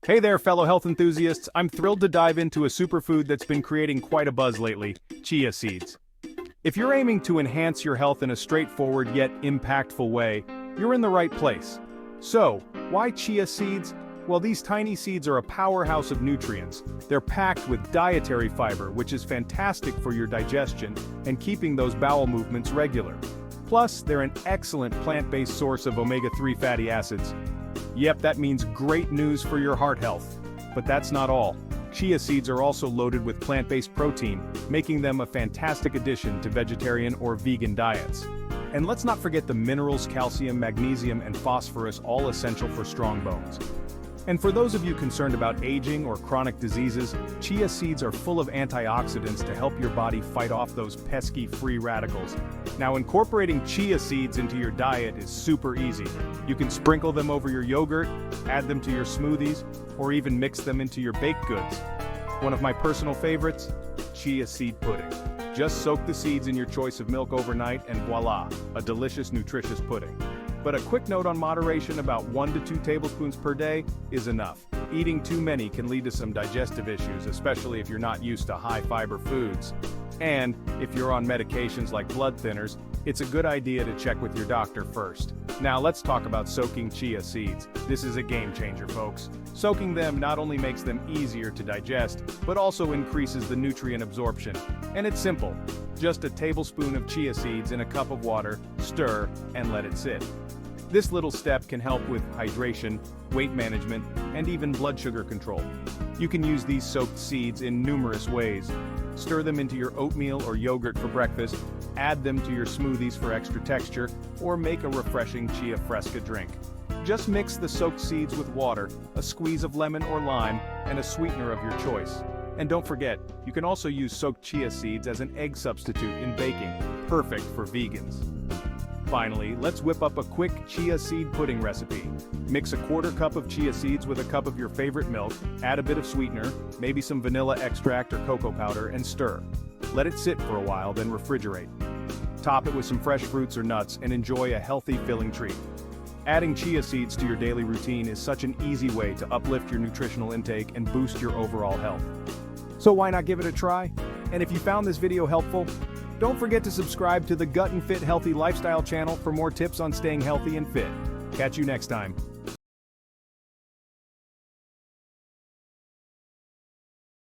Hey there, fellow health enthusiasts. I'm thrilled to dive into a superfood that's been creating quite a buzz lately, chia seeds. If you're aiming to enhance your health in a straightforward yet impactful way, you're in the right place. So, why chia seeds? Well, these tiny seeds are a powerhouse of nutrients. They're packed with dietary fiber, which is fantastic for your digestion and keeping those bowel movements regular. Plus, they're an excellent plant-based source of omega-3 fatty acids. Yep, that means great news for your heart health. But that's not all. Chia seeds are also loaded with plant-based protein, making them a fantastic addition to vegetarian or vegan diets. And let's not forget the minerals, calcium, magnesium, and phosphorus, all essential for strong bones. And for those of you concerned about aging or chronic diseases, chia seeds are full of antioxidants to help your body fight off those pesky free radicals. Now, incorporating chia seeds into your diet is super easy. You can sprinkle them over your yogurt, add them to your smoothies, or even mix them into your baked goods. One of my personal favorites, chia seed pudding. Just soak the seeds in your choice of milk overnight and voila, a delicious, nutritious pudding. But a quick note on moderation: about 1 to 2 tablespoons per day is enough. Eating too many can lead to some digestive issues, especially if you're not used to high-fiber foods. And if you're on medications like blood thinners, it's a good idea to check with your doctor first. Now let's talk about soaking chia seeds. This is a game changer, folks. Soaking them not only makes them easier to digest, but also increases the nutrient absorption. And it's simple. Just a tablespoon of chia seeds in a cup of water, stir, and let it sit. This little step can help with hydration, weight management, and even blood sugar control. You can use these soaked seeds in numerous ways. Stir them into your oatmeal or yogurt for breakfast, add them to your smoothies for extra texture, or make a refreshing Chia Fresca drink. Just mix the soaked seeds with water, a squeeze of lemon or lime, and a sweetener of your choice. And don't forget, you can also use soaked chia seeds as an egg substitute in baking, perfect for vegans. Finally, let's whip up a quick chia seed pudding recipe. Mix a 1/4 cup of chia seeds with a cup of your favorite milk, add a bit of sweetener, maybe some vanilla extract or cocoa powder, and stir. Let it sit for a while, then refrigerate. Top it with some fresh fruits or nuts and enjoy a healthy, filling treat. Adding chia seeds to your daily routine is such an easy way to uplift your nutritional intake and boost your overall health. So why not give it a try? And if you found this video helpful, don't forget to subscribe to the Gut&Fit Healthy Lifestyle channel for more tips on staying healthy and fit. Catch you next time.